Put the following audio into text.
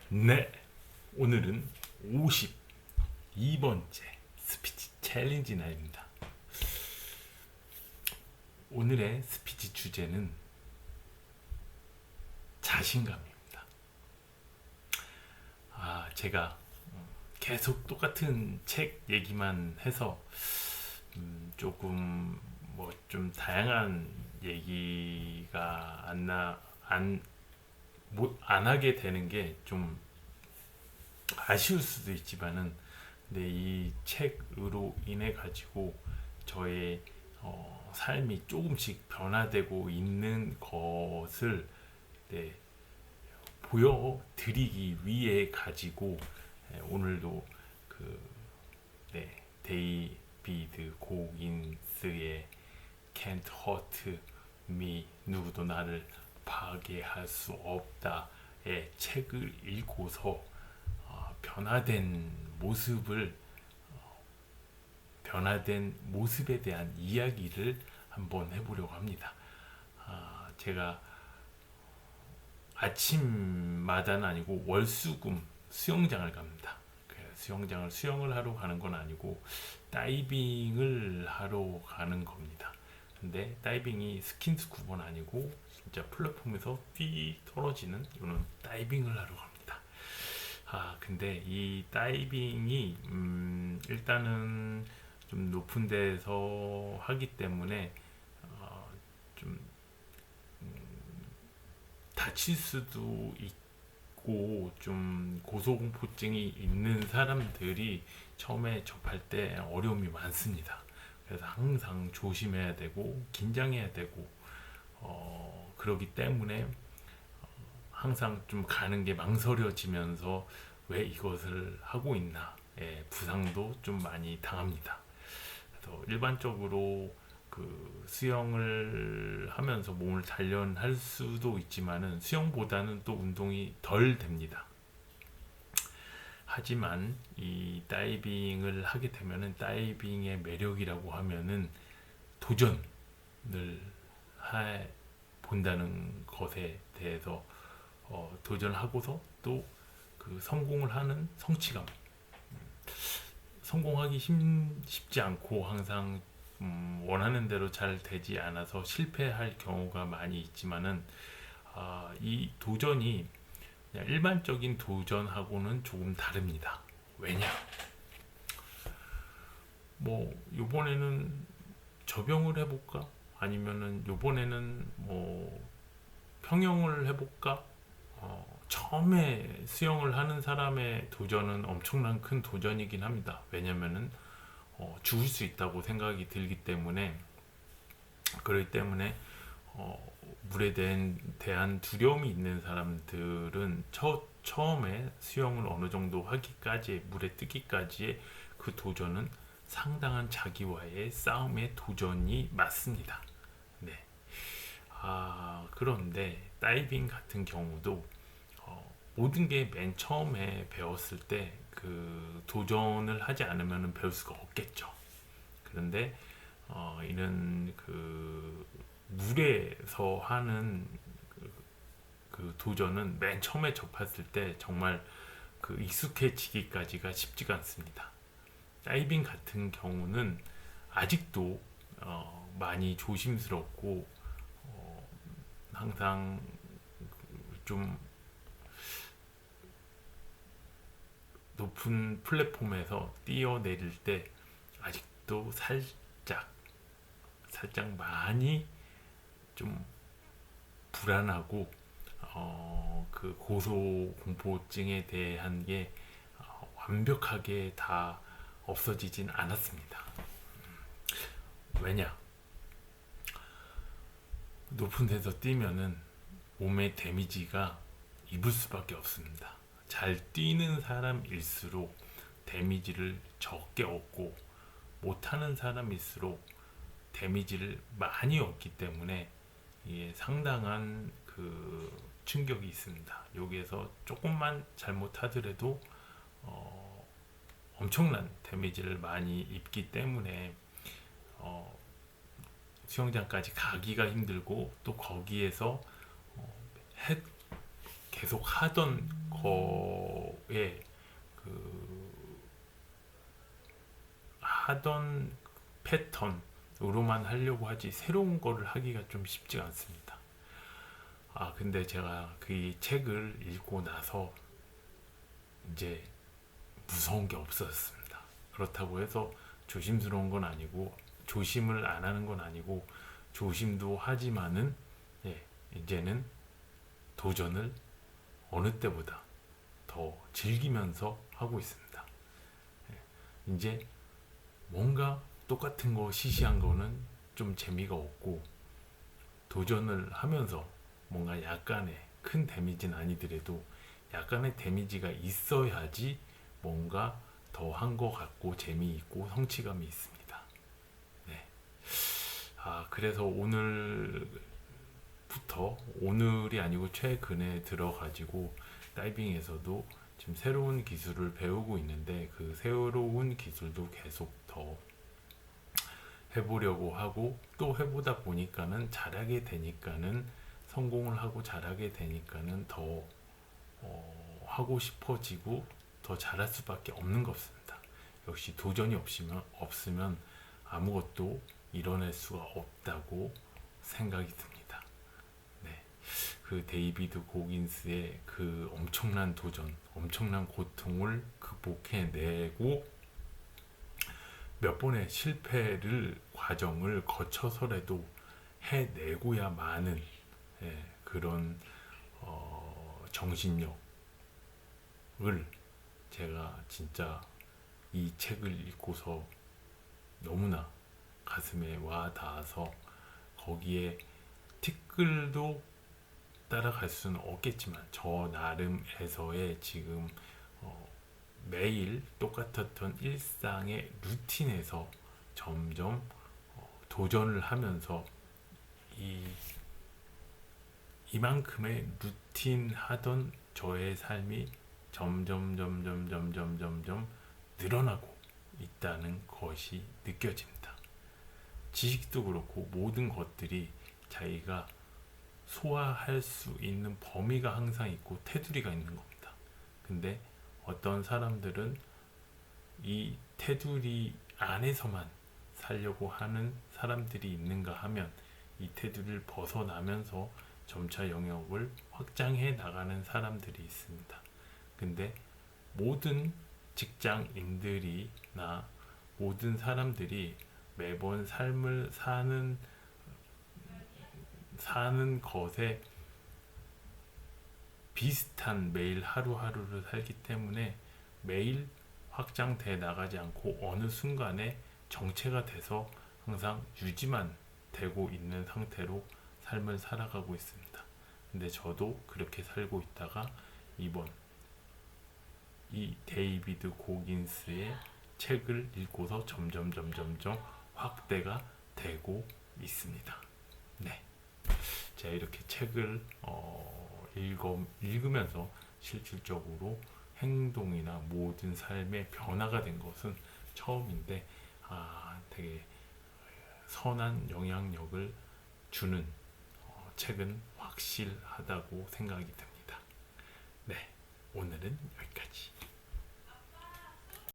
네, 오늘은 52번째 스피치 챌린지 날입니다. 오늘의 스피치 주제는 자신감입니다. 제가 계속 똑같은 책 얘기만 해서 조금 뭐 좀 다양한 얘기가 안 하게 되는 게 좀 아쉬울 수도 있지만은, 근데 이 책으로 인해 가지고 저의 삶이 조금씩 변화되고 있는 것을, 네, 보여드리기 위해 가지고, 오늘도 그 데이비드 고긴스의 Can't Hurt Me, 누구도 나를 파괴할 수 없다의 책을 읽고서 변화된 모습에 대한 이야기를 한번 해보려고 합니다. 제가 아침마다는 아니고 월수금 수영장을 갑니다. 수영을 하러 가는 건 아니고 다이빙을 하러 가는 겁니다. 근데 다이빙이 스킨스쿠버는 아니고 진짜 플랫폼에서 뛰 떨어지는 이거는 다이빙을 하러 갑니다. 근데 이 다이빙이 일단은 좀 높은 데서 하기 때문에 좀 다칠 수도 있고 좀 고소공포증이 있는 사람들이 처음에 접할 때 어려움이 많습니다. 그래서 항상 조심해야 되고 긴장해야 되고 그러기 때문에 항상 좀 가는 게 망설여지면서 왜 이것을 하고 있나, 부상도 좀 많이 당합니다. 그래서 일반적으로 그 수영을 하면서 몸을 단련할 수도 있지만은 수영보다는 또 운동이 덜 됩니다. 하지만 이 다이빙을 하게 되면은 다이빙의 매력이라고 하면은 도전을 해 본다는 것에 대해서 도전하고서 또 그 성공을 하는 성취감. 성공하기 쉽지 않고 항상 원하는 대로 잘 되지 않아서 실패할 경우가 많이 있지만은, 이 도전이 그냥 일반적인 도전하고는 조금 다릅니다. 왜냐? 뭐 요번에는 접영을 해볼까? 아니면은 요번에는 뭐 평영을 해볼까? 처음에 수영을 하는 사람의 도전은 엄청난 큰 도전이긴 합니다. 왜냐면은 죽을 수 있다고 생각이 들기 때문에, 그렇기 때문에 물에 대한 두려움이 있는 사람들은 처음에 수영을 어느 정도 하기까지, 물에 뜨기까지의 그 도전은 상당한 자기와의 싸움의 도전이 맞습니다. 네. 그런데 다이빙 같은 경우도 모든 게 맨 처음에 배웠을 때 그 도전을 하지 않으면 배울 수가 없겠죠. 그런데 이는 그 물에서 하는 그 도전은 맨 처음에 접했을 때 정말 그 익숙해지기까지가 쉽지가 않습니다. 다이빙 같은 경우는 아직도 많이 조심스럽고 항상 좀 높은 플랫폼에서 뛰어내릴 때 아직도 살짝 많이 좀 불안하고, 그 고소공포증에 대한 게 완벽하게 다 없어지진 않았습니다. 왜냐? 높은 데서 뛰면은 몸의 데미지가 입을 수밖에 없습니다. 잘 뛰는 사람일수록 데미지를 적게 얻고, 못하는 사람일수록 데미지를 많이 얻기 때문에 이게 상당한 그 충격이 있습니다. 여기에서 조금만 잘못하더라도 엄청난 데미지를 많이 입기 때문에 수영장까지 가기가 힘들고, 또 거기에서 계속 하던 거에 그 하던 패턴으로만 하려고 하지 새로운 거를 하기가 좀 쉽지가 않습니다. 근데 제가 그 책을 읽고 나서 이제 무서운 게 없어졌습니다. 그렇다고 해서 조심스러운 건 아니고 조심을 안 하는 건 아니고 조심도 하지만은 이제는 도전을 어느 때보다 더 즐기면서 하고 있습니다. 이제 뭔가 똑같은 거 시시한 거는 좀 재미가 없고 도전을 하면서 뭔가 약간의 큰 데미지는 아니더라도 약간의 데미지가 있어야지 뭔가 더 한 것 같고 재미있고 성취감이 있습니다. 네. 그래서 오늘이 아니고 최근에 들어가지고 다이빙에서도 지금 새로운 기술을 배우고 있는데 그 새로운 기술도 계속 더 해보려고 하고 또 해보다 보니까는 잘하게 되니까는 성공을 하고 잘하게 되니까는 더 하고 싶어지고 더 잘할 수밖에 없는 것 같습니다. 역시 도전이 없으면 아무것도 이뤄낼 수가 없다고 생각이 듭니다. 네. 그 데이비드 고긴스의 그 엄청난 도전, 엄청난 고통을 극복해내고 몇 번의 실패를 과정을 거쳐서라도 해내고야만은 그런 정신력을 제가 진짜 이 책을 읽고서 너무나 가슴에 와 닿아서 거기에 티끌도 따라갈 수는 없겠지만 저 나름에서의 지금 매일 똑같았던 일상의 루틴에서 점점 도전을 하면서 이만큼의 루틴 하던 저의 삶이 점점 늘어나고 있다는 것이 느껴집니다. 지식도 그렇고 모든 것들이 자기가 소화할 수 있는 범위가 항상 있고 테두리가 있는 겁니다. 근데 어떤 사람들은 이 테두리 안에서만 살려고 하는 사람들이 있는가 하면 이 테두리를 벗어나면서 점차 영역을 확장해 나가는 사람들이 있습니다. 근데 모든 직장인들이나 모든 사람들이 매번 삶을 사는 것에 비슷한 매일 하루하루를 살기 때문에 매일 확장돼 나가지 않고 어느 순간에 정체가 돼서 항상 유지만 되고 있는 상태로 삶을 살아가고 있습니다. 근데 저도 그렇게 살고 있다가 이번 이 데이비드 고긴스의 책을 읽고서 점점 확대가 되고 있습니다. 네. 제가 이렇게 책을 읽으면서 실질적으로 행동이나 모든 삶의 변화가 된 것은 처음인데 되게 선한 영향력을 주는 책은 확실하다고 생각이 듭니다. 네, 오늘은 여기까지.